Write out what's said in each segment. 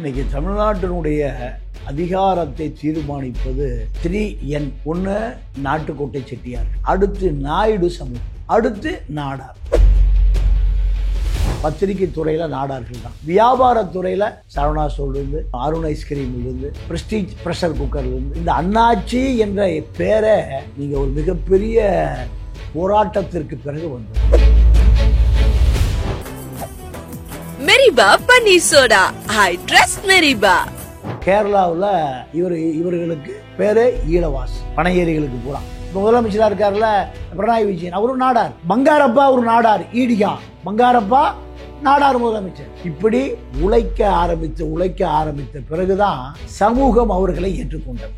இன்னைக்கு தமிழ்நாட்டினுடைய அதிகாரத்தை தீர்மானிப்பது 3N. ஒன்று நாட்டுக்கோட்டை செட்டியார், அடுத்து நாயுடு சமூகம், அடுத்து நாடார். பத்திரிகை துறையில நாடார்கள் தான். வியாபாரத்துறையில சரவணா ஸ்டோர்லேருந்து, அருண் ஐஸ்கிரீம்லேருந்து, பிரஸ்டீஜ் ப்ரெஷர் குக்கர்லேருந்து, இந்த அண்ணாச்சி என்ற பேரை நீங்க ஒரு மிகப்பெரிய போராட்டத்திற்கு பிறகு வந்தது. மெரிபா பன்னீர் சோடா, ஐ ட்ரஸ்ட் மெரிபா. கேரளாவில் இவர்களுக்கு பேரு ஈழவாஸ், பனையேரிகளுக்கு பூரா. முதலமைச்சரா இருக்காருல்ல பினராயி விஜயன், அவரும் நாடார். பங்காரப்பா ஒரு நாடார், ஈடிகா பங்காரப்பா நாடார் முதலமைச்சர். இப்படி உழைக்க ஆரம்பித்த பிறகுதான் சமூகம் அவர்களை ஏற்றுக்கொண்டது.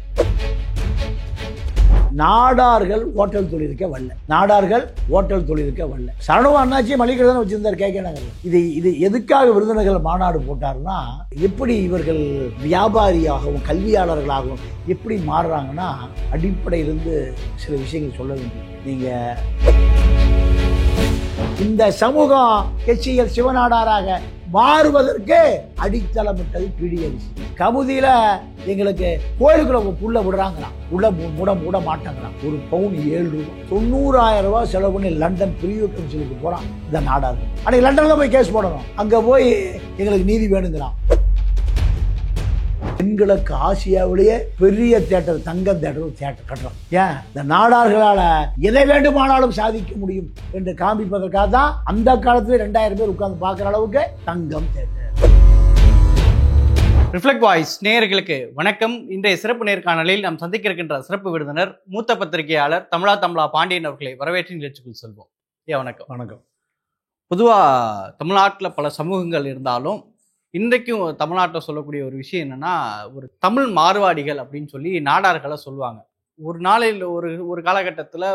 நாடார்கள் ஹோட்டல் தொழிலுக்க வரல. சரணு அண்ணாச்சி மளிகை தான் வச்சிருந்தார் கேகே நகர்ல. இது எதுக்காக விருதுநகர் மாநாடு போட்டாருன்னா, எப்படி இவர்கள் வியாபாரியாகவும் கல்வியாளர்களாகவும் எப்படி மாறுறாங்கன்னா, அடிப்படையிலிருந்து சில விஷயங்கள் சொல்ல வேண்டும். நீங்க இந்த சமூகம் HCL சிவநாடாராக மாறுவதற்கு அடித்தளமிட்டது பிடிஎரிசி. கமுதியில எங்களுக்கு கோயிலுக்குள்ள உள்ள விடுறாங்களாம், உள்ள மூட மாட்டாங்களாம். ஒரு பவுன் 7 ரூபாய். 90,000 ரூபாய் செலவு பண்ணி லண்டன் பிரிவு கவுன்சிலுக்கு போறான் இந்த நாடார்கள். அன்னைக்கு லண்டன்ல போய் கேஸ் போடணும், அங்க போய் எங்களுக்கு நீதி வேணுங்கிறான். பெண்களுக்கு ஆசியாவிலேயே பெரிய தியேட்டர், தங்கம் தியேட்டர் கட்டுறோம். ஏன்? இந்த நாடார்களால எதை வேண்டுமானாலும் சாதிக்க முடியும் என்று காண்பிப்பதற்காக தான் அந்த காலத்துல 2000 பேர் உட்கார்ந்து பார்க்கிற அளவுக்கு தங்கம் தியேட்டர். ரிஃப்ளெக்ட் வாய்ஸ் நேயர்களுக்கு வணக்கம். இன்றைய சிறப்பு நேர்காணலில் நாம் சந்திக்க இருக்கின்ற சிறப்பு விருந்தினர் மூத்த பத்திரிகையாளர் தமிழா பாண்டியன் அவர்களை வரவேற்று நிகழ்ச்சிக்குள் செல்வோம். வணக்கம். பொதுவாக தமிழ்நாட்டில் பல சமூகங்கள் இருந்தாலும் இன்றைக்கும் தமிழ்நாட்டில் சொல்லக்கூடிய ஒரு விஷயம் என்னன்னா, ஒரு தமிழ் மார்வாடிகள் அப்படின்னு சொல்லி நாடார்களை சொல்லுவாங்க. ஒரு நாளில் ஒரு காலகட்டத்தில்,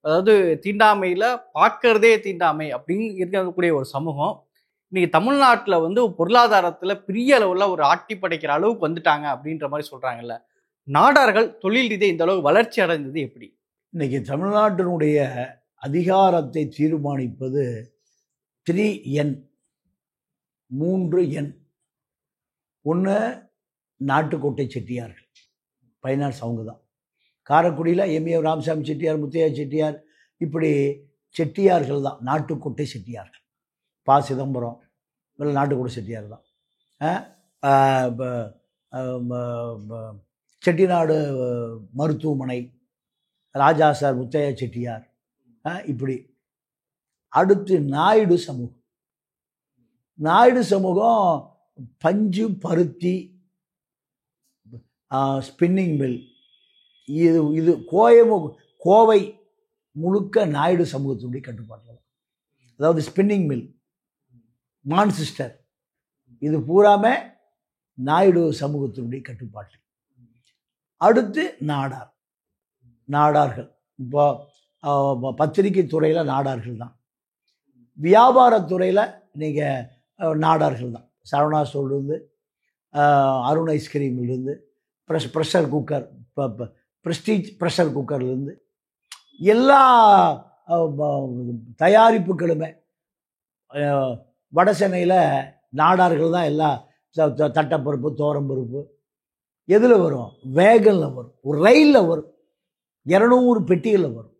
அதாவது தீண்டாமையில் பார்க்கறதே தீண்டாமை அப்படின்னு இருக்கக்கூடிய ஒரு சமூகம் இன்னைக்கு தமிழ்நாட்டில் பொருளாதாரத்தில் பெரிய அளவில் ஒரு ஆட்டி படைக்கிற அளவுக்கு வந்துட்டாங்க அப்படின்ற மாதிரி சொல்றாங்கல்ல. நாடார்கள் தொழில் ரீதியாக இந்த அளவுக்கு வளர்ச்சி அடைந்தது எப்படி? இன்னைக்கு தமிழ்நாட்டினுடைய அதிகாரத்தை தீர்மானிப்பது 3N. ஒன்று நாட்டுக்கோட்டை செட்டியார்கள், பைனான்ஸ் அவங்க தான். காரைக்குடியில் MA ராமசாமி செட்டியார், முத்தையா செட்டியார், இப்படி செட்டியார்கள் தான், நாட்டுக்கோட்டை செட்டியார்கள். பா சிதம்பரம் இல்லை நாட்டுக்கோட்டை செட்டியார் தான். செட்டிநாடு மருத்துவமனை ராஜா சார், முத்தையா செட்டியார், இப்படி. அடுத்து நாயுடு சமூகம் பஞ்சு, பருத்தி, ஸ்பின்னிங் மில். இது கோவை முழுக்க நாயுடு சமூகத்தினுடைய கட்டுப்பாட்டில். அதாவது ஸ்பின்னிங் மில், மான்சிஸ்டர், இது பூராமே நாயுடு சமூகத்தினுடைய கட்டுப்பாட்டில். அடுத்து நாடார்கள். இப்போ பத்திரிகை துறையில் நாடார்கள் தான். வியாபாரத்துறையில் நீங்கள் நாடார்கள் தான். சரவணா ஸ்டோர்லேருந்து, அருண் ஐஸ்கிரீம்லேருந்து, ப்ரெஷர் குக்கர், பிரஸ்டீஜ் ப்ரெஷர் குக்கர்லேருந்து எல்லா தயாரிப்புகளுமே வட சென்னையில் நாடார்கள் தான். எல்லா தட்டைப்பருப்பு, தோரம்பருப்பு எதில் வரும்? வேகனில் வரும், ஒரு ரயிலில் வரும், 200 பெட்டிகளில் வரும்.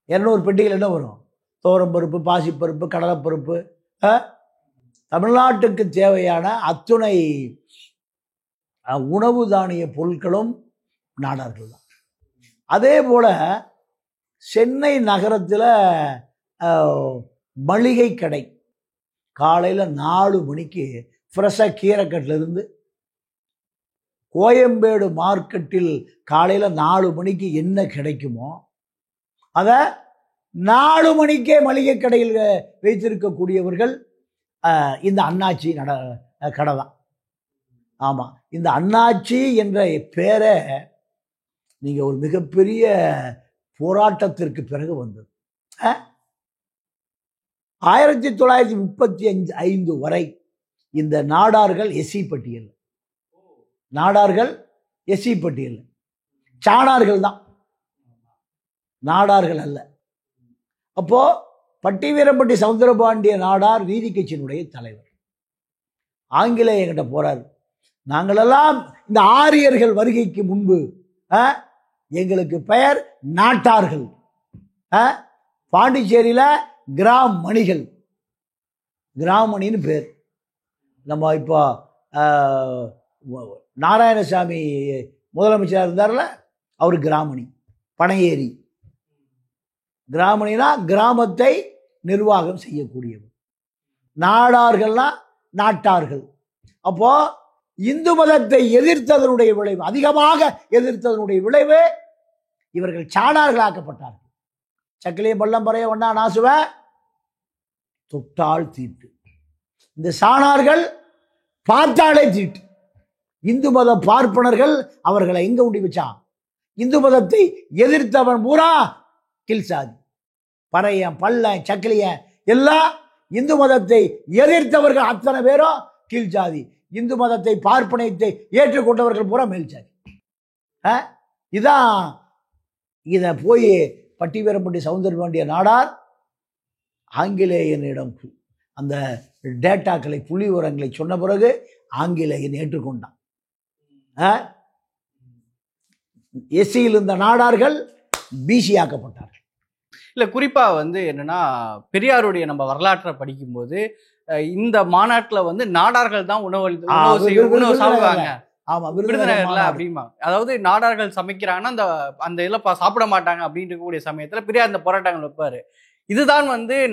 200 பெட்டிகள் என்ன வரும்? தோரம்பருப்பு, பாசிப்பருப்பு, கடலைப்பருப்பு, தமிழ்நாட்டுக்கு தேவையான அத்துணை உணவு தானிய பொருட்களும் நாடார்கள் தான். அதே போல் சென்னை நகரத்தில் மளிகை கடை காலையில் 4 மணிக்கு ஃப்ரெஷ்ஷாக கீரைக்கட்டிலிருந்து, கோயம்பேடு மார்க்கெட்டில் காலையில் 4 மணிக்கு என்ன கிடைக்குமோ அதை 4 மணிக்கே மளிகை கடையில் வைத்திருக்கக்கூடியவர்கள் இந்த அண்ணாச்சி கடை தான். ஆமாம், இந்த அண்ணாச்சி என்ற பேரை நீங்கள் ஒரு மிகப்பெரிய போராட்டத்திற்கு பிறகு வந்தது. 1935 வரை இந்த நாடார்கள் SC பட்டியல், சாணார்கள் தான், நாடார்கள் அல்ல. அப்போ பட்டிவீரம்பட்டி சவுந்தரபாண்டிய நாடார் நீதி கட்சியினுடைய தலைவர். ஆங்கிலேயர்கிட்ட போறார். நாங்களெல்லாம் இந்த ஆரியர்கள் வருகைக்கு முன்பு எங்களுக்கு பெயர் நாட்டார்கள். பாண்டிச்சேரியில் கிராமணிகள், கிராமணின்னு பேர். நம்ம இப்போ நாராயணசாமி முதலமைச்சராக இருந்தார்ல, அவர் கிராமணி. பனையேறி கிராமணினா கிராமத்தை நிர்வாகம் செய்யக்கூடியவர். நாடார்கள்னா நாட்டார்கள். அப்போ இந்து மதத்தை எதிர்த்ததனுடைய விளைவு, அதிகமாக எதிர்த்ததனுடைய விளைவு, இவர்கள் சாணார்களாக்கப்பட்டார்கள். சக்கிலிய பள்ளம்பறைய ஒன்னா நாசுவ தொட்டால் தீட்டு. இந்த சாணார்கள் பார்த்தாலே தீட்டு. இந்து மத பார்ப்பனர்கள் அவர்களை எங்க உண்டி வச்சான்? இந்து மதத்தை எதிர்த்தவன் பூரா கில்சாதி, பறையன், பள்ளன், சக்கிலியன் எல்லாம் இந்து மதத்தை எதிர்த்தவர்கள் அத்தனை பேரும் கீழ்ஜாதி. இந்து மதத்தை பார்ப்பனத்தை ஏற்றுக்கொண்டவர்கள் பூரா மேல்ஜாதி. இதான் இதை போய் பட்டிவீரம்பட்டி சௌந்தரபாண்டிய நாடார் ஆங்கிலேயனிடம் அந்த டேட்டாக்களை, புள்ளி விவரங்களை சொன்ன பிறகு ஆங்கிலேயன் ஏற்றுக்கொண்டான். எஸ்சியில் இருந்த நாடார்கள் பிசி ஆக்கப்பட்டார்கள். இல்லை, குறிப்பாக என்னன்னா பெரியாருடைய நம்ம வரலாற்றை படிக்கும்போது இந்த மாநாட்டில் நாடார்கள் தான் உணவு சாப்பிடுவாங்க. ஆமா, விருதுநகர்ல அப்படிமா, அதாவது நாடார்கள் சமைக்கிறாங்கன்னா அந்த அந்த இதில் சாப்பிட மாட்டாங்க அப்படின்ற கூடிய சமயத்தில் பெரியார் இந்த போராட்டங்கள் வைப்பாரு. இதுதான்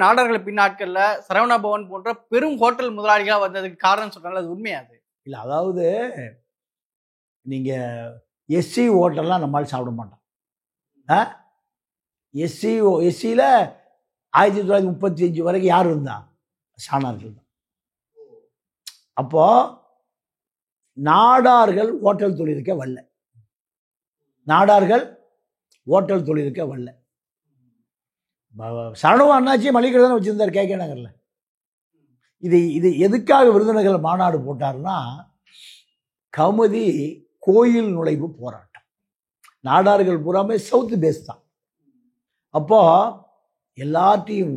நாடார்கள் பின்னாட்கள்ல சரவணா பவன் போன்ற பெரும் ஹோட்டல் முதலாளிகளாக வந்ததுக்கு காரணம் சொன்னாலும் அது உண்மையாது இல்லை. அதாவது நீங்க எஸ்சி ஹோட்டல்லாம் நம்மளால் சாப்பிட மாட்டோம். எஸ்சியில் 1935 வரைக்கும் யார் இருந்தா? சாணார்கள் தான். அப்போ நாடார்கள் ஹோட்டல் தொழிலுக்க வரல. நாடார்கள் ஹோட்டல் தொழிலுக்க வரல. சரணவ அண்ணாச்சி மளிகை தான் வச்சிருந்தார் கே நகரில். இது எதுக்காக விருதுநகர் மாநாடு போட்டாருன்னா, கமுதி கோயில் நுழைவு போராட்டம். நாடார்கள் பூராமே சவுத் பேஸ் தான். அப்போ எல்லாத்தையும்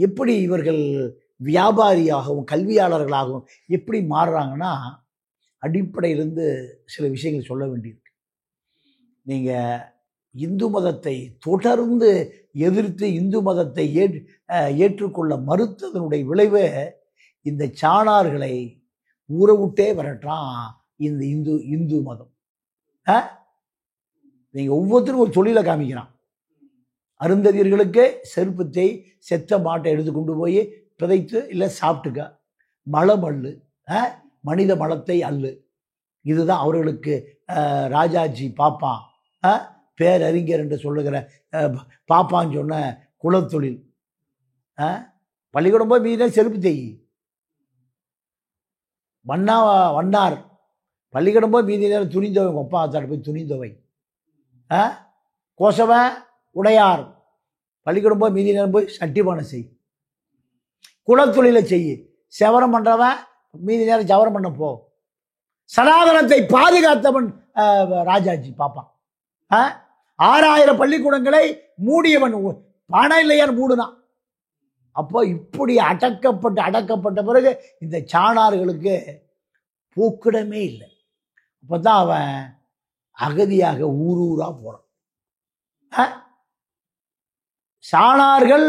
எப்படி இவர்கள் வியாபாரியாகவும் கல்வியாளர்களாகவும் எப்படி மாறுறாங்கன்னா, அடிப்படையிலிருந்து சில விஷயங்கள் சொல்ல வேண்டியிருக்கு. நீங்கள் இந்து மதத்தை தொடர்ந்து எதிர்த்து இந்து மதத்தை ஏற்றுக்கொள்ள மறுத்ததனுடைய விளைவு இந்த சாணார்களை ஊறவிட்டே வரட்டான் இந்த இந்து மதம். நீங்கள் ஒவ்வொருத்தரும் ஒரு தொழிலை காமிக்கிறான். அருந்ததியர்களுக்கு செருப்பத்தை செத்த மாட்டை எடுத்து கொண்டு போய் பிதைத்து இல்லை சாப்பிட்டுக்க, மலம் அள்ளு, மனித மலத்தை அள்ளு. இதுதான் அவர்களுக்கு ராஜாஜி பாப்பான், பேரறிஞர் என்று சொல்லுகிற பாப்பான்னு சொன்ன குலத்தொழில். பள்ளிக்கூடம் போய் மீதினா செருப்பு தேய். வண்ணார் பள்ளிக்கூடம் போய் மீதி நேரம் துணிந்தவை, ஒப்பா ஆத்தாடு போய் துணிந்தவை. கோசவன் உடையார் பள்ளிக்கூடம் போய் மீதி நேரம் போய் சட்டிபானை செய். குலத்தொழிலை செய். செவரம் பண்ணுறவன் மீதி நேரம் ஜவரம் பண்ண போ. சனாதனத்தை பாதுகாத்தவன் ராஜாஜி பாப்பான். 6000 பள்ளிக்கூடங்களை மூடியவன், பணம் இல்லையான்னு மூடுனான். அப்போ இப்படி அடக்கப்பட்ட பிறகு இந்த சாணார்களுக்கு போக்கிடமே இல்லை. அப்போ தான் அவன் அகதியாக ஊரூரா போறான். சாணார்கள்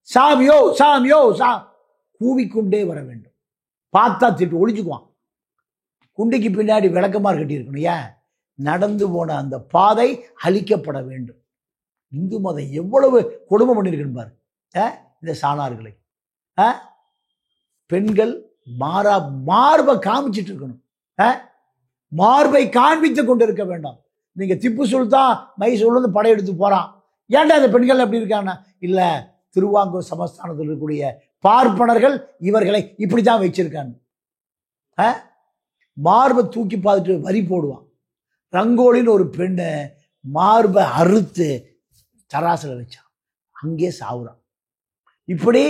சாமியோ சாமியோ கூவிக்கொண்டே வர வேண்டும். பார்த்தா திட்டு ஒழிச்சுக்குவான். குண்டிக்கு பின்னாடி விளக்கமாறு கட்டியிருக்கணும். ஏன்? நடந்து போன அந்த பாதை அழிக்கப்பட வேண்டும். இந்து மதம் எவ்வளவு கொடுமை பண்ணியிருக்குன்னு பாரு இந்த சாணார்களை. பெண்கள் மார்பை காமிச்சிட்டு இருக்கணும். மார்பை காண்பித்து கொண்டு இருக்க வேண்டாம். நீங்க திப்பு சுல்தான் மைசூர்லேருந்து படையெடுத்து போறான். ஏன்டா அந்த பெண்கள் எப்படி இருக்காங்கன்னா, இல்லை திருவாங்கூர் சமஸ்தானத்தில் இருக்கக்கூடிய பார்ப்பனர்கள் இவர்களை இப்படிதான் வச்சிருக்காங்க. மார்பை தூக்கி பார்த்துட்டு வரி போடுவான். ரங்கோலின்னு ஒரு பெண்ணை மார்பை அறுத்து தராசில் வச்சான், அங்கே சாவுறான். இப்படி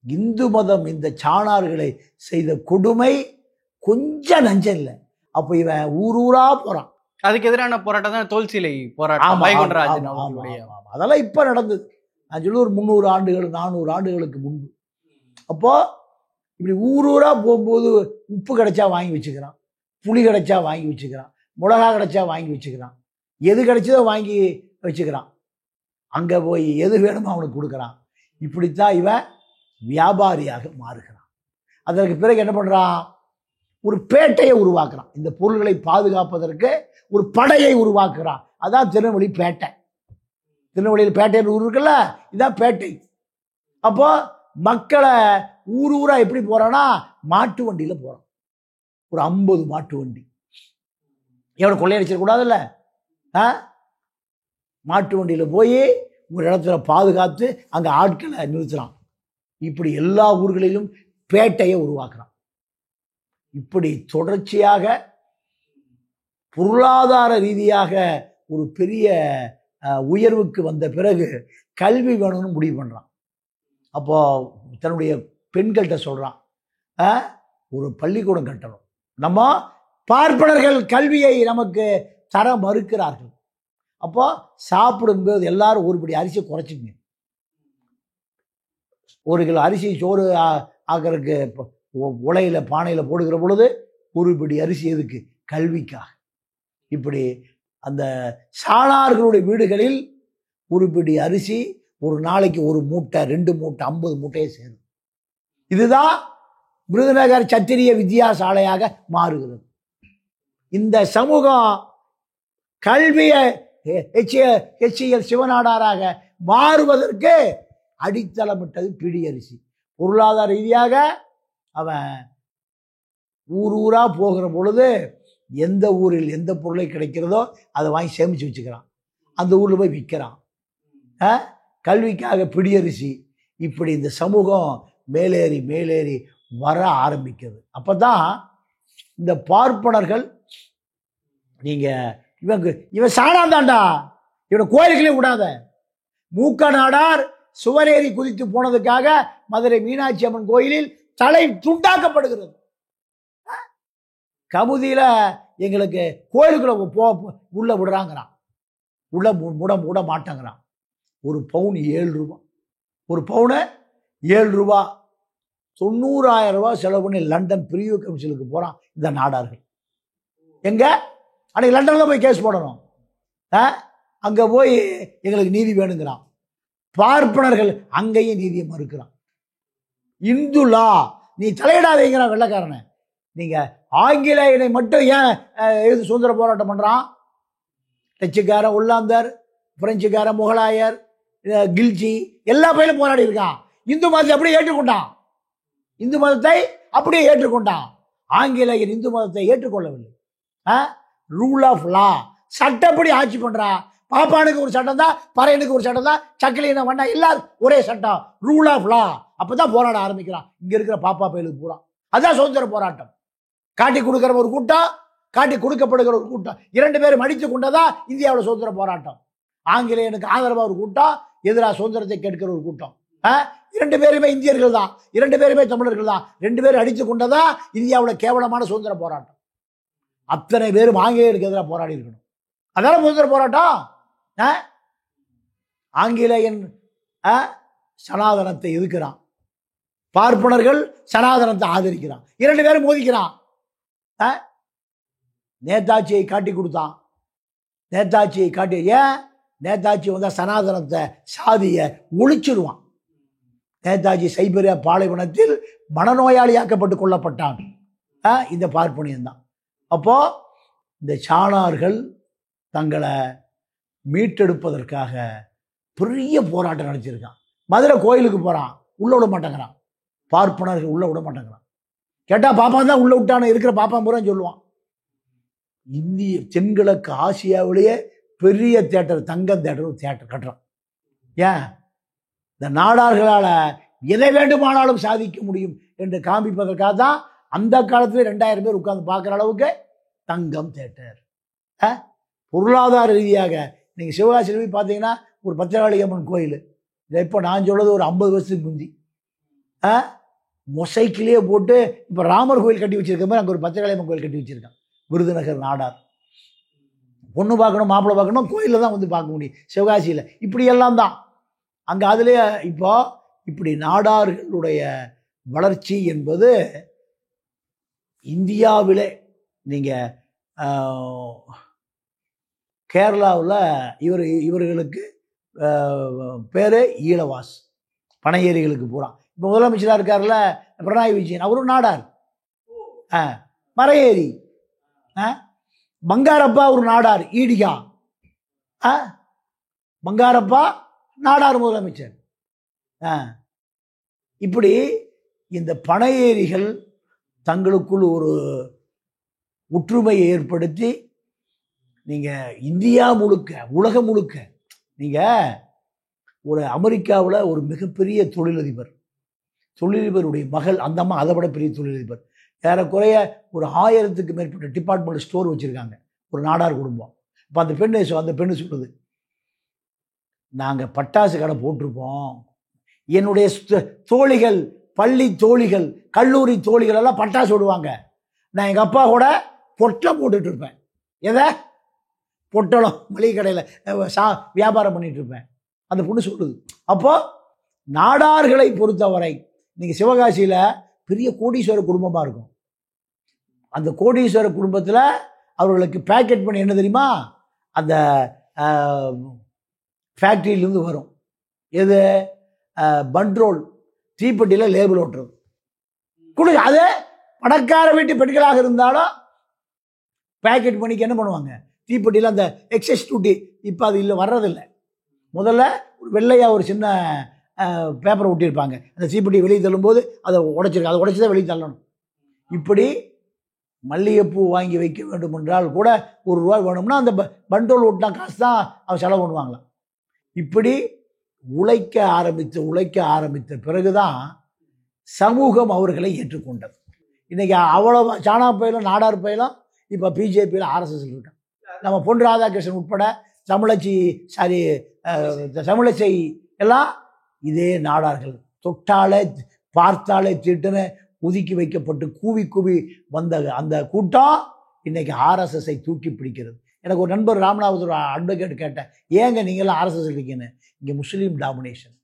இந்து மதம் இந்த சாணார்களை செய்த கொடுமை கொஞ்சம் நஞ்சம் இல்லை. அப்போ இவன் ஊரூரா போறான். அதுக்கு எதிரான போராட்டம் தான் தோல்சிலை போராட்டம். அதெல்லாம் இப்ப நடந்தது. நான் சொல்லி ஒரு 300 ஆண்டுகள் 400 ஆண்டுகளுக்கு முன்பு. அப்போ இப்படி ஊரூரா போகும்போது உப்பு கிடைச்சா வாங்கி வச்சுக்கிறான். புளி கிடைச்சா வாங்கி வச்சுக்கிறான், மிளகா கிடைச்சா வாங்கி வச்சுக்கிறான், எது கிடைச்சதோ வாங்கி வச்சுக்கிறான். அங்கே போய் எது வேணுமோ அவனுக்கு கொடுக்குறான். இப்படித்தான் இவன் வியாபாரியாக மாறுகிறான். அதற்கு பிறகு என்ன பண்ணுறான்? ஒரு பேட்டையை உருவாக்குறான். இந்த பொருள்களை பாதுகாப்பதற்கு ஒரு படையை உருவாக்குறான். அதான் திருநெல்வேலி பேட்டை. திருநெல்வேலியில் பேட்டைன்னு ஊர் இருக்குல்ல, இதான் பேட்டை. அப்போ மக்களை ஊர் ஊரா எப்படி போறான்னா மாட்டு வண்டியில் போறான். ஒரு 50 மாட்டு வண்டி. எவ்வளோ கொள்ளையடிச்சிடக்கூடாதுல்ல, மாட்டு வண்டியில் போய் ஒரு இடத்துல பாதுகாத்து அங்கே ஆட்களை நிறுத்துறான். இப்படி எல்லா ஊர்களிலும் பேட்டையை உருவாக்குறான். இப்படி தொடர்ச்சியாக பொருளாதார ரீதியாக ஒரு பெரிய உயர்வுக்கு வந்த பிறகு கல்வி வேணும்னு முடிவு பண்ணுறான். அப்போ தன்னுடைய பெண்கள்கிட்ட சொல்கிறான், ஒரு பள்ளிக்கூடம் கட்டணும். நம்ம பார்ப்பனர்கள் கல்வியை நமக்கு தர மறுக்கிறார்கள். அப்போ சாப்பிடும்போது எல்லாரும் ஒருபடி அரிசி குறைச்சிங்க. 1 கிலோ அரிசி சோறு ஆக்கிறதுக்கு உலையில் பானையில் போடுகிற பொழுது 1 பிடி அரிசி எதுக்கு? கல்விக்காக. இப்படி அந்த சாணார்களுடைய வீடுகளில் 1 பிடி அரிசி ஒரு நாளைக்கு 1 மூட்டை 2 மூட்டை 50 மூட்டையை சேரும். இதுதான் விருதுநகர் சத்திரிய வித்தியாசாலையாக மாறுகிறது. இந்த சமூகம் கல்வியை HCL சிவநாடாராக மாறுவதற்கு அடித்தளமிட்டது பிடியரிசி. பொருளாதார ரீதியாக அவன் ஊர் ஊரா போகிற பொழுது எந்த ஊரில் எந்த பொருளை கிடைக்கிறதோ அதை வாங்கி சேமித்து வச்சுக்கிறான். அந்த ஊரில் போய் விற்கிறான். கல்விக்காக பிடியரிசி. இப்படி இந்த சமூகம் மேலேறி மேலேறி வர ஆரம்பிக்கிறது. அப்போ தான் இந்த பார்ப்பனர்கள், நீங்கள் இவன் சாணாந்தாண்டா, இவனை கோயிலுக்குள்ளே விடாத. மூக்க நாடார் சுவரேறி குதித்து போனதுக்காக மதுரை மீனாட்சி அம்மன் கோயிலில் தலை துண்டாக்கப்படுகிறது. கமுதியில் எங்களுக்கு கோயிலுக்குள்ள உள்ள விடுறாங்கிறான், உள்ள மூட மாட்டேங்கிறான். ஒரு பவுன் 7 ரூபா. ஒரு பவுனு 7 ரூபா. 90,000 ரூபா செலவு பண்ணி லண்டன் பிரிவு கவுன்சிலுக்கு போகிறான் இந்த நாடார்கள். எங்க அன்னைக்கு லண்டனில் போய் கேஸ் போடணும். அங்கே போய் எங்களுக்கு நீதி வேணுங்கிறான். பார்ப்பனர்கள் அங்கேயும் நீதியை மறுக்கிறான். இந்து லா, நீ தலையிடாதீங்கிறான் வெள்ளைக்காரனை. நீங்கள் ஆங்கிலேயனை மட்டும் ஏன் எது சுதந்திர போராட்டம் பண்ணுறான்? டச்சுக்காரன், உள்ளாந்தர், பிரெஞ்சுக்காரன், முகலாயர், கில்ஜி எல்லா பயிலும் போராடி இருக்கான். இந்து மதத்தை அப்படியே ஏற்றுக்கொண்டான். இந்து மதத்தை அப்படியே ஏற்றுக்கொண்டான். ஆங்கிலேயர் இந்து மதத்தை ஏற்றுக்கொள்ளவில்லை. ரூல் ஆஃப் லா, சட்டப்படி ஆட்சி பண்றா. பாப்பானுக்கு ஒரு சட்டம் தான், பறையனுக்கு ஒரு சட்டம் தான், சக்கிலின வண்டா எல்லாரும் ஒரே சட்டம். Rule of law. அப்பதான் போராட ஆரம்பிக்கிறான் இங்க இருக்கிற பாப்பா பயலுக்கு பூரா. அதான் சுதந்திர போராட்டம். காட்டி கொடுக்கிற ஒரு கூட்டம், காட்டி கொடுக்கப்படுகிற ஒரு கூட்டம், 2 பேரும் அடித்து கொண்டதா இந்தியாவில் சுதந்திர போராட்டம். ஆங்கிலேயனுக்கு ஆதரவாக ஒரு கூட்டம், எதிராக சுதந்திரத்தை கேட்கிற ஒரு கூட்டம். 2 பேருமே இந்தியர்கள் தான், 2 பேருமே தமிழர்கள் தான். 2 பேரும் அடித்து கொண்டதா இந்தியாவில் கேவலமான சுதந்திர போராட்டம். அத்தனை பேரும் ஆங்கிலேயருக்கு எதிராக போராடி இருக்கணும். அதான சுதந்திர போராட்டம். ஆங்கிலேயன் சனாதனத்தை எதிர்க்கிறான், பார்ப்பனர்கள் சனாதனத்தை ஆதரிக்கிறான். 2 பேரும் மோதிக்கிறான். நேதாஜியை காட்டி கொடுத்தான். நேதாஜியை காட்டி, ஏன் நேதாஜி வந்தா சனாதனத்தை சாதிய ஒழிச்சிருவான். நேதாஜி சைபீரியா பாலைவனத்தில் மனநோயாளியாக்கப்பட்டு கொல்லப்பட்டான். இந்த பார்ப்பனியம் தான். அப்போ இந்த சாணார்கள் தங்களை மீட்டெடுப்பதற்காக பெரிய போராட்டம் நடத்தியிருக்கான். மதுரை கோயிலுக்கு போறான், உள்ள விட மாட்டேங்கிறான். பார்ப்பனர்கள் உள்ள விட மாட்டேங்கிறான். கேட்டா பாப்பா தான் உள்ள விட்டான, இருக்கிற பாப்பா பூரா சொல்லுவான். இந்திய தென்கிழக்கு ஆசியாவிலேயே பெரிய தேட்டர், தங்கம் தேட்டர், ஒரு தேட்டர் கட்டுறான். ஏன்? இந்த நாடார்களால் எதை வேண்டுமானாலும் சாதிக்க முடியும் என்று காண்பிப்பதற்காக தான் அந்த காலத்துல 2000 பேர் உட்கார்ந்து பார்க்குற அளவுக்கு தங்கம் தேட்டர். பொருளாதார ரீதியாக நீங்கள் சிவகாசியில் போய் பார்த்தீங்கன்னா ஒரு பத்திரகாளி அம்மன் கோயில், இதை இப்போ நான் சொல்றது ஒரு 50 வருஷத்துக்கு முந்தி மொசைக்கிலேயே போட்டு இப்போ ராமர் கோயில் கட்டி வச்சிருக்க மாதிரி அங்கே ஒரு பத்திரகாளி அம்மன் கோயில் கட்டி வச்சிருக்கான். விருதுநகர் நாடார். பொண்ணு பார்க்கணும், மாப்பிள்ளை பார்க்கணும், கோயிலில் தான் வந்து பார்க்க முடியும். சிவகாசியில் இப்படியெல்லாம் தான் அங்கே. அதுலேயே இப்போ இப்படி நாடார்களுடைய வளர்ச்சி என்பது இந்தியாவிலே நீங்கள் கேரளாவில் இவர்களுக்கு பேர் ஈழவாஸ், பனையேரிகளுக்கு பூரா. இப்போ முதலமைச்சராக இருக்கார்ல பினராயி விஜயன், அவரும் நாடார். மரையேரி பங்காரப்பா ஒரு நாடார், ஈடிகா பங்காரப்பா நாடார் முதலமைச்சர். இப்படி இந்த பனையேரிகள் தங்களுக்குள் ஒரு ஒற்றுமையை ஏற்படுத்தி நீங்கள் இந்தியா முழுக்க, உலகம் முழுக்க, நீங்கள் ஒரு அமெரிக்காவில் ஒரு மிகப்பெரிய தொழிலதிபருடைய மகள், அந்த அம்மா அதை விட பெரிய தொழிலதிபர், ஏறக்குறைய ஒரு 1000க்கு மேற்பட்ட டிபார்ட்மெண்ட் ஸ்டோர் வச்சுருக்காங்க, ஒரு நாடார் குடும்பம். இப்போ அந்த பெண்ணு சொல்லுது, நாங்கள் பட்டாசு கடை போட்டிருப்போம், என்னுடைய தோழிகள், பள்ளி தோழிகள், கல்லூரி தோழிகள் எல்லாம் பட்டாசு விடுவாங்க, நான் எங்கள் அப்பா கூட பொட்டலம் போட்டுட்டு இருப்பேன். எதை? பொட்டலம். மளிகை கடையில் வியாபாரம் பண்ணிட்டு இருப்பேன். அந்த பொண்ணு சொல்லுது. அப்போ நாடார்களை பொறுத்தவரை நீங்கள் சிவகாசியில் பெரிய கோடீஸ்வர குடும்பமாக இருக்கும். அந்த கோடீஸ்வர குடும்பத்தில் அவர்களுக்கு பேக்கெட் பண்ணி என்ன தெரியுமா, அந்த ஃபேக்ட்ரியிலேருந்து வரும். எது? பண்ட்ரோல், தீப்பெட்டியில் லேபிள் ஓட்டுறது கொடு. அதே பணக்கார வீட்டு பெண்களாக இருந்தாலும் பேக்கெட் பண்ணிக்கு என்ன பண்ணுவாங்க, தீப்பெட்டியில் அந்த எக்ஸஸ் டியூட்டி இப்போ அது இல்லை, வர்றதில்லை. முதல்ல ஒரு வெள்ளையாக ஒரு சின்ன பேப்பரை ஒட்டியிருப்பாங்க, அந்த தீப்பெட்டி வெளியே தள்ளும்போது அதை உடைச்சிருக்கு, அதை உடைச்சி தான் வெளியே தள்ளணும். இப்படி மல்லிகைப்பூ வாங்கி வைக்க வேண்டும் என்றால் கூட ₹1 வேணும்னா அந்த பண்டோல் ஓட்டினா காசு தான் அவன் செலவு பண்ணுவாங்களாம். இப்படி உழைக்க ஆரம்பித்த பிறகுதான் சமூகம் அவர்களை ஏற்றுக்கொண்டது. இன்னைக்கு அவ்வளோ சாணா பயிலும் நாடார் பயிலும் இப்போ பிஜேபியில் RSS இருக்கான். நம்ம பொன் ராதாகிருஷ்ணன் உட்பட தமிழிசை எல்லாம் இதே நாடார்கள். தொட்டாலே பார்த்தாலே திட்டுன்னு ஒதுக்கி வைக்கப்பட்டு கூவி வந்த அந்த கூட்டம் இன்னைக்கு RSSஐ தூக்கி பிடிக்கிறது. எனக்கு ஒரு நண்பர் ராமநாதபுரம் அட்வொகேட் கேட்டேன், ஏங்க நீங்களாம் RSS இருக்கீங்கன்னு. இங்கே முஸ்லீம் டாமினேஷன்,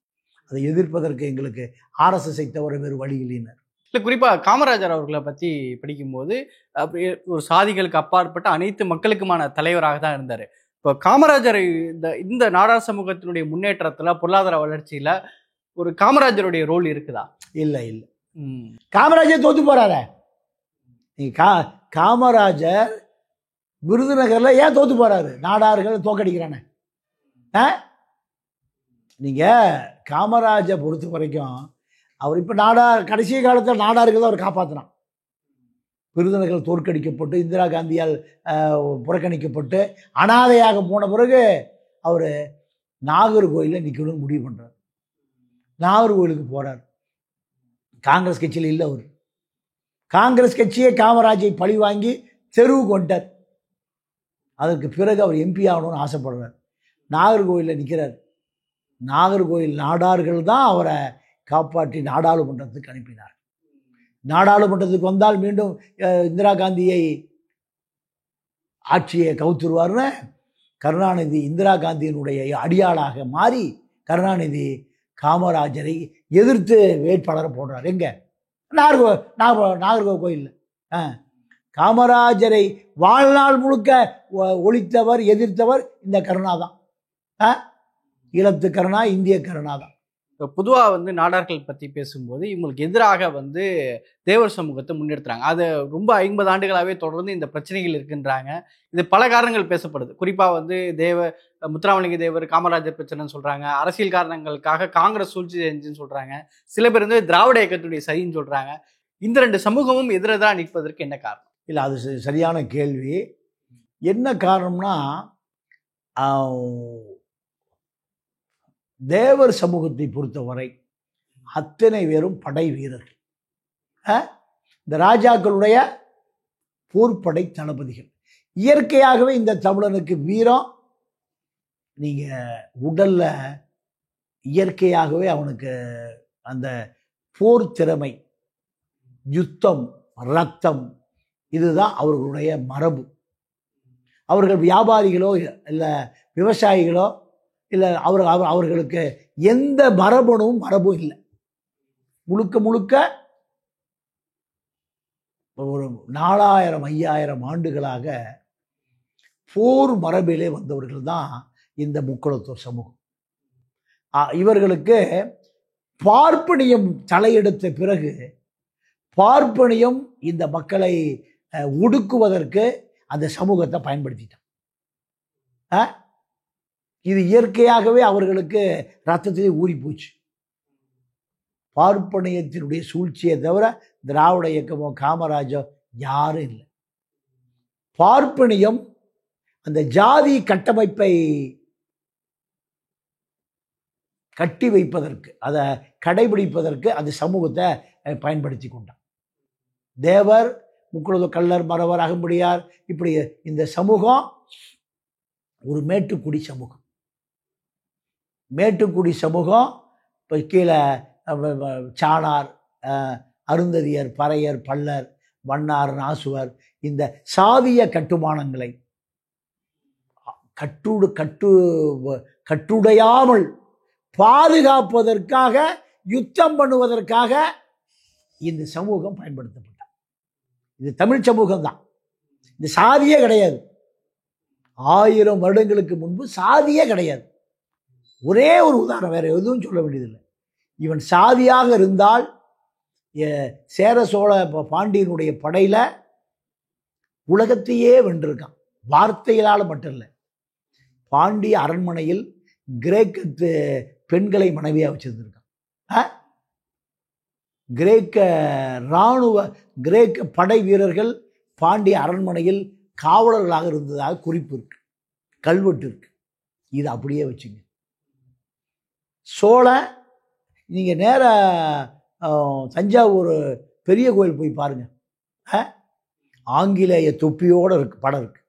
அதை எதிர்ப்பதற்கு எங்களுக்கு RSSஐ தவிர வேறு வழி இல்லைன்னு. இல்லை, குறிப்பாக காமராஜர் அவர்களை பற்றி படிக்கும்போது ஒரு சாதிகளுக்கு அப்பாற்பட்ட அனைத்து மக்களுக்குமான தலைவராக தான் இருந்தார். இப்போ காமராஜர் இந்த நாடார் சமூகத்தினுடைய முன்னேற்றத்தில், பொருளாதார வளர்ச்சியில் ஒரு காமராஜருடைய ரோல் இருக்குதா? இல்லை. காமராஜர் தோத்து போறாரு. காமராஜர் விருதுநகர்ல ஏன் தோத்து போறாரு? நாடார்கள் தோக்கடிக்கிறானே. நீங்க காமராஜர் பொறுத்த வரைக்கும் அவர் இப்ப கடைசி காலத்தில் நாடார்கள் அவர் காப்பாற்றினான். விருதுநகர் தோற்கடிக்கப்பட்டு இந்திரா காந்தியால் புறக்கணிக்கப்பட்டு அனாதையாக போன பிறகு அவர் நாகர்கோயிலில் நிற்கணும்னு முடிவு பண்றார். நாகர்கோயிலுக்கு போறார். காங்கிரஸ் கட்சியில் இல்லை. அவர் காங்கிரஸ் கட்சியே காமராஜை பழி வாங்கி தெருவுக்கு வந்துட்டார். அதற்கு பிறகு அவர் MP ஆகணும்னு ஆசைப்படுறார். நாகர்கோயிலில் நிற்கிறார். நாகர்கோயில் நாடார்கள் தான் அவரை காப்பாற்றி நாடாளுமன்றத்துக்கு அனுப்பினார். நாடாளுமன்றத்துக்கு வந்தால் மீண்டும் இந்திரா காந்தியை ஆட்சியை கவுத்துருவார்னு கருணாநிதி இந்திரா காந்தியினுடைய அடியாளாக மாறி கருணாநிதி காமராஜரை எதிர்த்து வேட்பாளரை போடுறார். எங்க? நாகர்கோயில். காமராஜரை வாழ்நாள் முழுக்க ஒழித்தவர், எதிர்த்தவர் இந்த கருணா தான். ஈழத்து கருணா, இந்திய கருணா தான். பொதுவாக நாடார்கள் பற்றி பேசும்போது இவங்களுக்கு எதிராக தேவர் சமூகத்தை முன்னெடுத்துறாங்க. அது ரொம்ப 50 ஆண்டுகளாகவே தொடர்ந்து இந்த பிரச்சனைகள் இருக்குன்றாங்க. இது பல காரணங்கள் பேசப்படுது. குறிப்பாக முத்துராமலிங்க தேவர் காமராஜர் பிரச்சனைன்னு சொல்கிறாங்க. அரசியல் காரணங்களுக்காக காங்கிரஸ் சூழ்ச்சி செஞ்சுன்னு சொல்கிறாங்க. சில பேர் திராவிட இயக்கத்துடைய சரின்னு சொல்கிறாங்க. இந்த 2 சமூகமும் எதிரெதிராக நிற்பதற்கு என்ன காரணம்? இல்லை, அது சரியான கேள்வி. என்ன காரணம்னா, தேவர் சமூகத்தை பொறுத்தவரை அத்தனை பேரும் படை வீரர்கள். இந்த ராஜாக்களுடைய போர்ப்படை தளபதிகள். இயற்கையாகவே இந்த தமிழனுக்கு வீரம், நீங்க உடல்ல இயற்கையாகவே அவனுக்கு அந்த போர் திறமை, யுத்தம், ரத்தம், இதுதான் அவர்களுடைய மரபு. அவர்கள் வியாபாரிகளோ இல்லை விவசாயிகளோ இல்லை, அவர்களுக்கு எந்த மரபும் இல்லை. முழுக்க ஒரு 4000 5000 ஆண்டுகளாக போர் மரபிலே வந்தவர்கள் தான் இந்த முக்குளத்தூர் சமூகம். இவர்களுக்கு பார்ப்பனியம் தலையெடுத்த பிறகு பார்ப்பனியம் இந்த மக்களை ஒடுக்குவதற்கு அந்த சமூகத்தை பயன்படுத்திட்டான். இது இயற்கையாகவே அவர்களுக்கு ரத்தத்திலே ஊறி போச்சு. பார்ப்பனியத்தினுடைய சூழ்ச்சியை தவிர திராவிட இயக்கமோ காமராஜோ யாரும் இல்லை. பார்ப்பனியம் அந்த ஜாதி கட்டமைப்பை கட்டி வைப்பதற்கு, அதை கடைபிடிப்பதற்கு அந்த சமூகத்தை பயன்படுத்தி கொண்டான். தேவர், முக்குளத்தூர் கள்ளர், மறவர், அகம்படியார், இப்படி இந்த சமூகம் ஒரு மேட்டுக்குடி சமூகம். மேட்டுக்குடி சமூகம் இப்போ கீழே சாணார், அருந்ததியர், பறையர், பல்லர், வண்ணார், நாசுவர், இந்த சாதிய கட்டுமானங்களை கட்டுடையாமல் பாதுகாப்பதற்காக, யுத்தம் பண்ணுவதற்காக இந்த சமூகம் பயன்படுத்தப்பட்டார். இது தமிழ் சமூகம் தான். இந்த சாதியே கிடையாது. 1000 வருடங்களுக்கு முன்பு சாதியே கிடையாது. ஒரே ஒரு உதாரணம், வேற எதுவும் சொல்ல வேண்டியதில்லை. இவன் சாதியாக இருந்தால் சேர சோழ பாண்டியனுடைய படையில உலகத்தையே வென்றிருக்கான். வார்த்தைகளால் மட்டும் இல்லை, பாண்டிய அரண்மனையில் கிரேக்கத்து பெண்களை மனைவியாக வச்சிருந்திருக்கான். கிரேக்க படை வீரர்கள் பாண்டிய அரண்மனையில் காவலர்களாக இருந்ததாக குறிப்பு இருக்கு, கல்வெட்டு இருக்கு. இது அப்படியே வச்சுங்க. சோழ, நீங்க நேர தஞ்சாவூர் பெரிய கோயில் போய் பாருங்க, ஆங்கிலேய தொப்பியோட இருக்கு, படம் இருக்கு.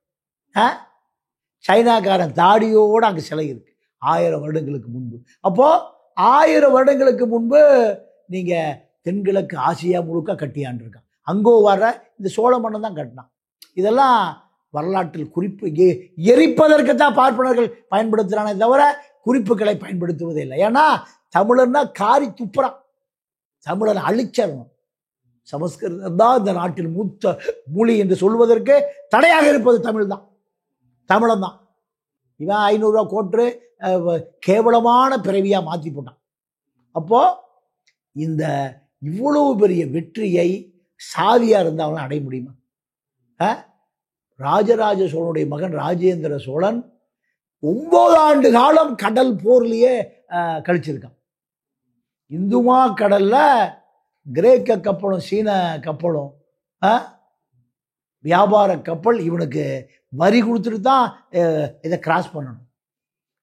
சைனாக்காரன் தாடியோடு அங்கே சிலை இருக்கு. 1000 வருடங்களுக்கு முன்பு. அப்போ 1000 வருடங்களுக்கு முன்பு நீங்க தென்கிழக்கு ஆசியா முழுக்க கட்டியாண்டிருக்கான். அங்கோ வர இந்த சோழ மன்னன் தான் கட்டினான். இதெல்லாம் வரலாற்றில் குறிப்பு எரிப்பதற்கு தான் பார்ப்பனர்கள் பயன்படுத்துறானே தவிர குறிப்புகளை பயன்படுத்துவதே இல்லை. ஏன்னா தமிழர்னா காரி துப்புறான், தமிழர் அழிச்சரணும். சமஸ்கிருதம் தான் இந்த நாட்டில் மூத்த மொழி என்று சொல்வதற்கு தடையாக இருப்பது தமிழ் தான், தமிழன் தான். இவன் 500 ரூபா கோட்டு கேவலமான பிறவியாக மாற்றி போட்டான். அப்போ இந்த இவ்வளவு பெரிய வெற்றியை சாதியாக இருந்தாலும் அடைய முடியுமா? ராஜராஜ சோழனுடைய மகன் ராஜேந்திர சோழன் 9 ஆண்டு காலம் கடல் போர்லேயே கழிச்சிருக்கான். இந்துமா கடல்ல கிரேக்க கப்பலும் சீன கப்பலும் வியாபார கப்பல் இவனுக்கு வரி கொடுத்துட்டு தான் இதை கிராஸ் பண்ணணும்.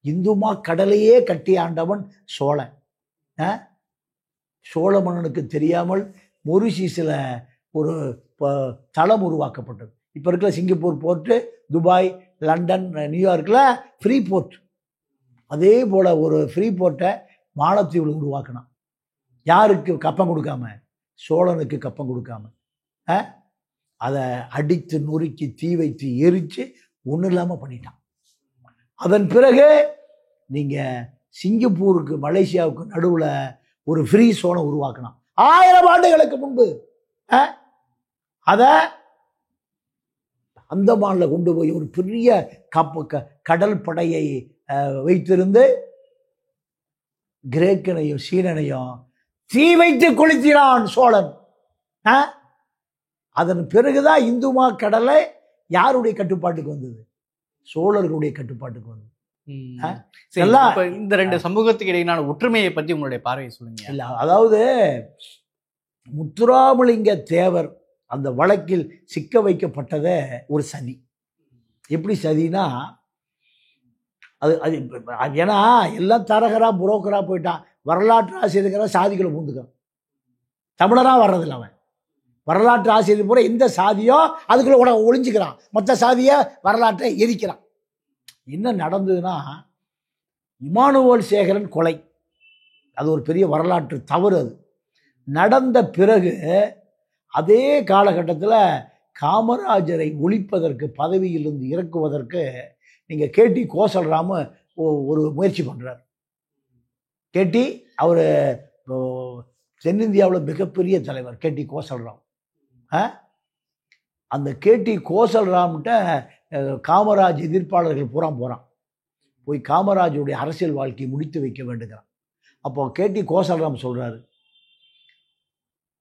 இந்துமா கடலையே கட்டி ஆண்டவன் சோழன். சோழ மன்னனுக்கு தெரியாமல் மொரிஷியஸில் ஒரு தளம் உருவாக்கப்பட்டது. இப்போ இருக்கிற சிங்கப்பூர் போர்ட்டு, துபாய், லண்டன், நியூயார்க்கில் ஃப்ரீ போர்ட். அதே போல் ஒரு ஃப்ரீ போர்ட்டை மாலத்தீவில் உருவாக்கினான். யாருக்கு கப்பம் கொடுக்காம? சோழனுக்கு கப்பம் கொடுக்காம. அதை அடித்து நொறுக்கி தீ வைத்து எரித்து ஒன்றும் இல்லாமல் பண்ணிட்டான். அதன் பிறகு நீங்கள் சிங்கப்பூருக்கு மலேசியாவுக்கு நடுவில் ஒரு ஃப்ரீ சோனை உருவாக்கினான் 1000 ஆண்டுகளுக்கு முன்பு. அதை அந்தமானில் கொண்டு போய் ஒரு பெரிய கடல் படையை வைத்திருந்து கிரேக்கனையும் சீனனையும் தீ வைத்து கொளுத்தினான் சோழன். அதன் பிறகுதான் இந்துமா கடலை யாருடைய கட்டுப்பாட்டுக்கு வந்தது? சோழர்களுடைய கட்டுப்பாட்டுக்கு வந்தது. இந்த 2 சமூகத்துக்கு இடையிலான ஒற்றுமையை பற்றி உங்களுடைய பார்வையை சொல்லுங்க. இல்ல, அதாவது முத்துராமலிங்க தேவர் அந்த வழக்கில் சிக்க வைக்கப்பட்டதே ஒரு சதி. எப்படி சதினா, அது ஏன்னா எல்லாம் தரகரா புரோக்கரா போயிட்டான். வரலாற்று ஆசிரியர்களாக சாதிகளை பூந்துக்கிறான். தமிழரா வர்றதில்லை அவன். வரலாற்று ஆசிரியர் பூரா எந்த சாதியோ அதுக்குள்ள ஒளிஞ்சுக்கிறான். மற்ற சாதியை வரலாற்றை எரிக்கிறான். என்ன நடந்ததுன்னா, இமானுவேல் சேகரன் கொலை, அது ஒரு பெரிய வரலாற்று தவறு. அது நடந்த பிறகு அதே காலகட்டத்தில் காமராஜரை ஒழிப்பதற்கு, பதவியிலிருந்து இறக்குவதற்கு நீங்கள் கேடி கோசல்ராம ஒரு முயற்சி பண்ணுறார். கேடி அவர் தென்னிந்தியாவில் மிகப்பெரிய தலைவர் கேடி கோசல்ராம். அந்த கேடி கோசல்ராம்கிட்ட காமராஜ் எதிர்ப்பாளர்கள் பூரா போகிறான். போய் காமராஜுடைய அரசியல் வாழ்க்கையை முடித்து வைக்க வேண்டுங்கிறான். அப்போ கேடி கோசல்ராம் சொல்கிறாரு,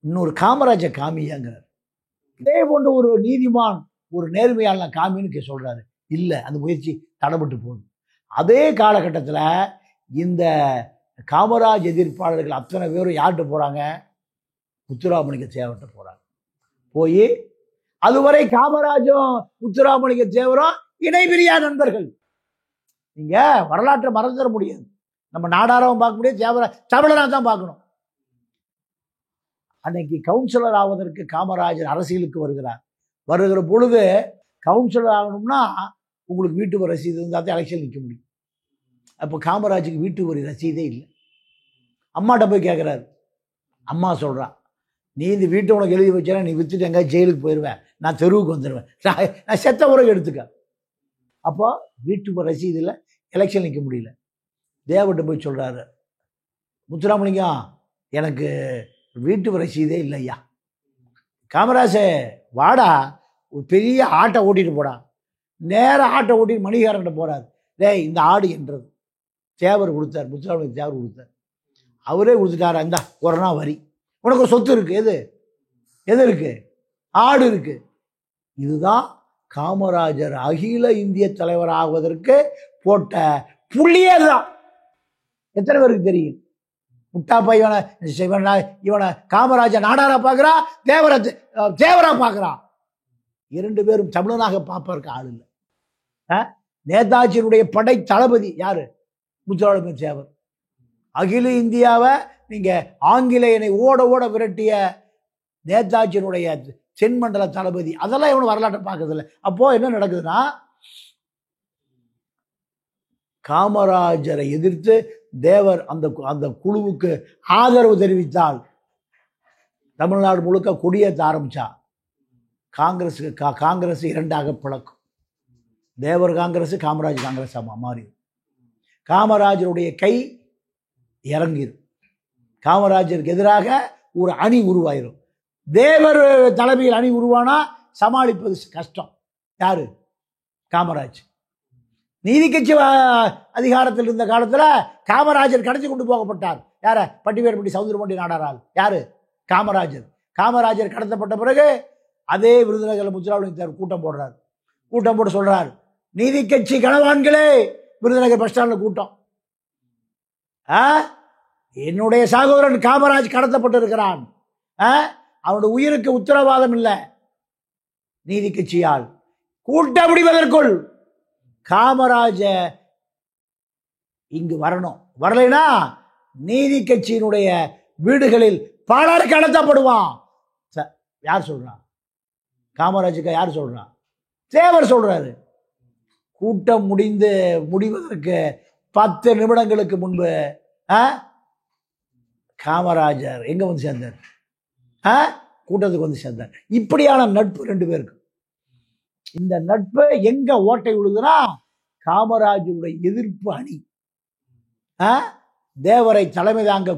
இன்னொரு காமராஜை காமியாங்கிறார். இதே போன்ற ஒரு நீதிமான் ஒரு நேர்மையாளன காமின்னு சொல்கிறாரு. இல்லை, அந்த முயற்சி தடைபட்டு போகுது. அதே காலகட்டத்தில் இந்த காமராஜ் எதிர்ப்பாளர்கள் அத்தனை பேரும் யார்கிட்ட போகிறாங்க? முத்துராமலிங்க தேவர்கிட்ட போகிறாங்க. போய் அதுவரை காமராஜும் முத்துராமலிங்க தேவரும் இணைபிரியா நண்பர்கள். நீங்கள் வரலாற்றை மறந்துட முடியாது. நம்ம நாடாரவும் பார்க்க முடியாது, தமிழராக தான் பார்க்கணும். அன்னைக்கு கவுன்சிலர் ஆவதற்கு காமராஜர் அரசியலுக்கு வருகிற பொழுது கவுன்சிலர் ஆகணும்னா உங்களுக்கு வீட்டு வரி ரசீது இருந்தால் தான் எலெக்ஷன் நிற்க முடியும். அப்போ காமராஜுக்கு வீட்டு வரி ரசீதே இல்லை. அம்மாட்ட போய் கேட்குறாரு. அம்மா சொல்கிறா, நீ இந்த வீட்டை உனக்கு எழுதி வச்சேன்னா நீ விற்றுட்டு எங்கேயாவது ஜெயிலுக்கு போயிடுவேன், நான் தெருவுக்கு வந்துடுவேன், நான் செத்த உறவு எடுத்துக்க. அப்போ வீட்டு ரசீதில் எலெக்ஷன் நிற்க முடியல. தேவர்கிட்ட போய் சொல்கிறாரு, முத்துராமலிங்கம் எனக்கு வீட்டு ரசீதே இல்லையா. காமராஜே வாடா, ஒரு பெரிய ஆட்டை ஓட்டிட்டு போடா. நேராக ஆட்டை ஓட்டிட்டு மணிகாரன்கிட்ட போகிறார். டேய், இந்த ஆடு என்றது தேவர் கொடுத்தார், முத்துராமலிங்க தேவர் கொடுத்தார். அவரே கொடுத்துட்டாரா, இந்த ஒரு நாள் வரி உனக்கு ஒரு சொத்து இருக்குது. எது இருக்கு? ஆடு இருக்கு. இதுதான் காமராஜர் அகில இந்திய தலைவர் ஆகுவதற்கு போட்ட புள்ளியே தான். எத்தனை பேருக்கு தெரியும்? முட்டாப்பா இவனை காமராஜர் நாடாரா பார்க்குறா, தேவரா பார்க்குறா. இரண்டு பேரும் தமிழனாக பார்ப்பதற்கு ஆள் இல்லை. நேதாஜியினுடைய படை தளபதி யாரு? முத்துராமலிங்க தேவர். அகில இந்தியாவை நீங்க ஆங்கிலேயனை ஓட ஓட விரட்டிய நேதாஜியினுடைய தென்மண்டல தளபதி. அதெல்லாம் இவனு வரலாற்றை பார்க்கறதில்லை. அப்போ என்ன நடக்குதுன்னா, காமராஜரை எதிர்த்து தேவர் அந்த குழுவுக்கு ஆதரவு தெரிவித்தால் தமிழ்நாடு முழுக்க கொடியேற்ற ஆரம்பிச்சா காங்கிரஸ் இரண்டாக பிளக்கும். தேவர் காங்கிரஸ், காமராஜ் காங்கிரஸ் மாறி காமராஜருடைய கை இறங்கிடும். காமராஜருக்கு எதிராக ஒரு அணி உருவாயிரும். தேவர் தலைமையில் அணி உருவானா சமாளிப்பது கஷ்டம். யாரு? காமராஜ். நீதி கட்சி அதிகாரத்தில் இருந்த காலத்தில் காமராஜர் கடத்தி கொண்டு போகப்பட்டார். யார? பட்டிவேர்பட்டி சவுந்தரபாண்டி நாடாரால். யாரு? காமராஜர் கடத்தப்பட்ட பிறகு அதே விருதுநகர் முத்துராமலிங்க தேவர் கூட்டம் போடுறார். கூட்டம் போட்டு சொல்றார், நீதி கட்சி கணவான்களே, விருதுநகர் பஸ் ஸ்டாண்டில் கூட்டம், என்னுடைய சகோதரன் காமராஜ் கடத்தப்பட்டு இருக்கிறான், அவனுடைய உயிருக்கு உத்தரவாதம் இல்லை. நீதி கட்சியால் கூட்டம் முடிவதற்குள் காமராஜ இங்கு வரணும். வரலைன்னா நீதி கட்சியினுடைய வீடுகளில் பலர் கடத்தப்படுவான். யார் சொல்றான்? காமராஜுக்கு யார் சொல்றான்? தேவர் சொல்றாரு. கூட்டம் முடிவதற்கு 10 நிமிடங்களுக்கு முன்பு காமராஜர் எங்க வந்து சேர்ந்தார்? கூட்டத்துக்கு வந்து சேர்ந்தார். இப்படியான நட்பு 2 பேருக்கு. இந்த நட்பு எங்க ஓட்டை விழுதுன்னா, காமராஜருடைய எதிர்ப்பு அணி தேவரை தலைமை தாங்க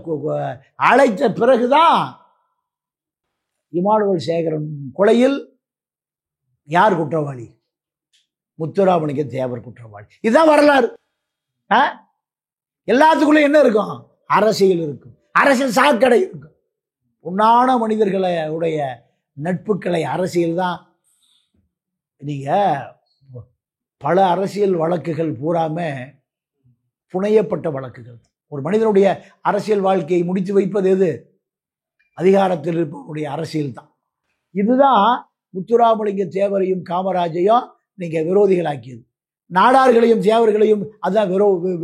அழைத்த பிறகுதான் இமானுவேல் சேகரன் கொலையில் யார் குற்றவாளி? முத்துராமலிங்க தேவர் குற்றவாளி. இதுதான் வரலாறு. எல்லாத்துக்குள்ள என்ன இருக்கும்? அரசியல் இருக்கும், அரசியல் சாக்கடை இருக்கும். உண்ணான மனிதர்களை உடைய நட்புகளை அரசியல் தான். நீங்க பல அரசியல் வழக்குகள் பூராம புனையப்பட்ட வழக்குகள். ஒரு மனிதனுடைய அரசியல் வாழ்க்கையை முடித்து வைப்பது எது? அதிகாரத்தில் இருப்பவருடைய அரசியல் தான். இதுதான் முத்துராமலிங்க தேவரையும் காமராஜையும் நீங்க விரோதிகளாக்கியது. நாடார்களையும் தேவர்களையும் அதுதான்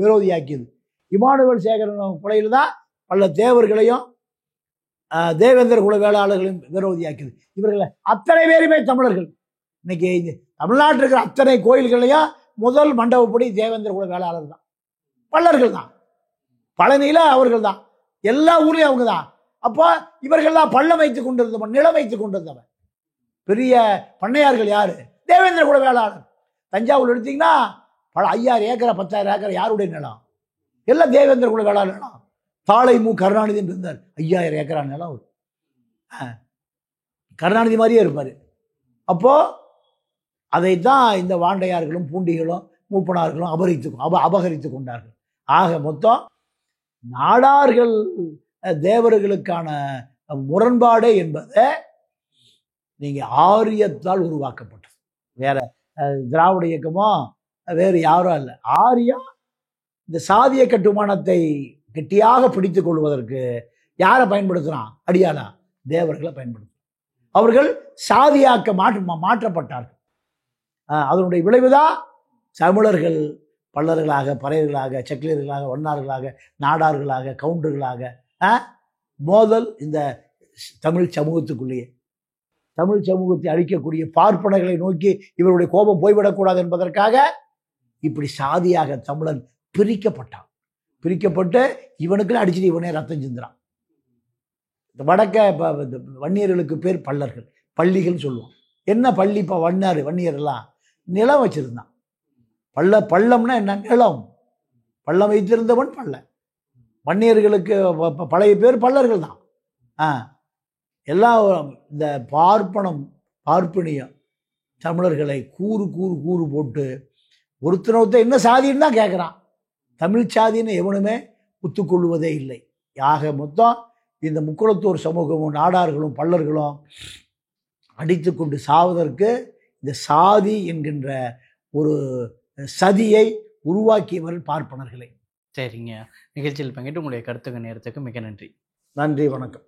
விரோதியாக்கியது. இமானுவேல் சேகரன் கொலையில் தான் பல தேவர்களையும் தேவேந்திர குல வேளாளர்களையும் விரோதியாக்கியது. இவர்கள் அத்தனை பேருமே தமிழர்கள். இன்னைக்கு தமிழ்நாட்டில் இருக்கிற அத்தனை கோயில்களையும் முதல் மண்டபப்படி தேவேந்திர குல வேளாளர் தான், பல்லர்கள் தான், பழனியில அவர்கள் தான், எல்லா ஊர்லயும் அவங்க தான். அப்போ இவர்கள் தான் பள்ளம் வைத்துக் கொண்டிருந்தவன், நிலம் வைத்துக் கொண்டிருந்தவன். பெரிய பண்ணையார்கள் யாரு? தேவேந்திர குல வேளாளர். தஞ்சாவூர் எடுத்தீங்கன்னா பல 5000 ஏக்கர் 10,000 ஏக்கர் யாருடைய நிலம்? எல்லாம் தேவேந்திர குல வேளாளர் நிலம். தாளை மு கருணாநிதி இருந்தார், 5000 ஏக்கரா நிலம். கருணாநிதி மாதிரியே இருப்பாரு. அப்போது அதைத்தான் இந்த வாண்டையார்களும் பூண்டிகளும் மூப்பனார்களும் அபகரித்து கொண்டார்கள். ஆக மொத்தம் நாடார்கள் தேவர்களுக்கான முரண்பாடு என்பதை நீங்கள் ஆரியத்தால் உருவாக்கப்பட்டது. வேற திராவிட இயக்கமோ வேறு யாரும் அல்ல. ஆரியம் இந்த சாதிய கட்டுமானத்தை கெட்டியாக பிடித்து கொள்வதற்கு யாரை பயன்படுத்துகிறான்? அடியாளா? தேவர்களை பயன்படுத்துகிறான். அவர்கள் சாதியாக்க மாற்றப்பட்டார்கள். அதனுடைய விளைவுதான் தமிழர்கள் பல்லர்களாக, பறையர்களாக, செக்கிலியர்களாக, வண்ணார்களாக, நாடார்களாக, கவுண்டர்களாக மோதல் இந்த தமிழ் சமூகத்துக்குள்ளேயே. தமிழ் சமூகத்தை அழிக்கக்கூடிய பார்ப்பனர்களை நோக்கி இவருடைய கோபம் போய்விடக்கூடாது என்பதற்காக இப்படி சாதியாக தமிழன் பிரிக்கப்பட்டான். பிரிக்கப்பட்டு இவனுக்குன்னு அடிச்சுட்டு இவனே ரத்தம் சிந்துறான். வடக்க வன்னியர்களுக்கு பேர் பல்லர்கள், பள்ளிகள் சொல்லுவோம். என்ன பள்ளி? இப்போ வன்னியரெல்லாம் நிலம் வச்சிருந்தான். பள்ளம்னா என்ன? நிலம். பள்ளம் வைத்திருந்தவன் பள்ள. வன்னியர்களுக்கு பழைய பேர் பல்லர்கள் தான். எல்லாம் இந்த பார்ப்பனியம் தமிழர்களை கூறு போட்டு ஒருத்தர் என்ன சாதின்னு தான் கேட்குறான். தமிழ் சாதின்னு எவனுமே ஒத்துக்கொள்வதே இல்லை. ஆக மொத்தம் இந்த முக்குளத்தூர் சமூகமும் நாடார்களும் பல்லர்களும் அடித்து கொண்டு சாவதற்கு இந்த சாதி என்கின்ற ஒரு சதியை உருவாக்கியவர்கள் பார்ப்பனர்களே. சரிங்க, நிகழ்ச்சியில் பங்கிட்டு உங்களுடைய கருத்துக்கு நேரத்துக்கு மிக நன்றி. நன்றி, வணக்கம்.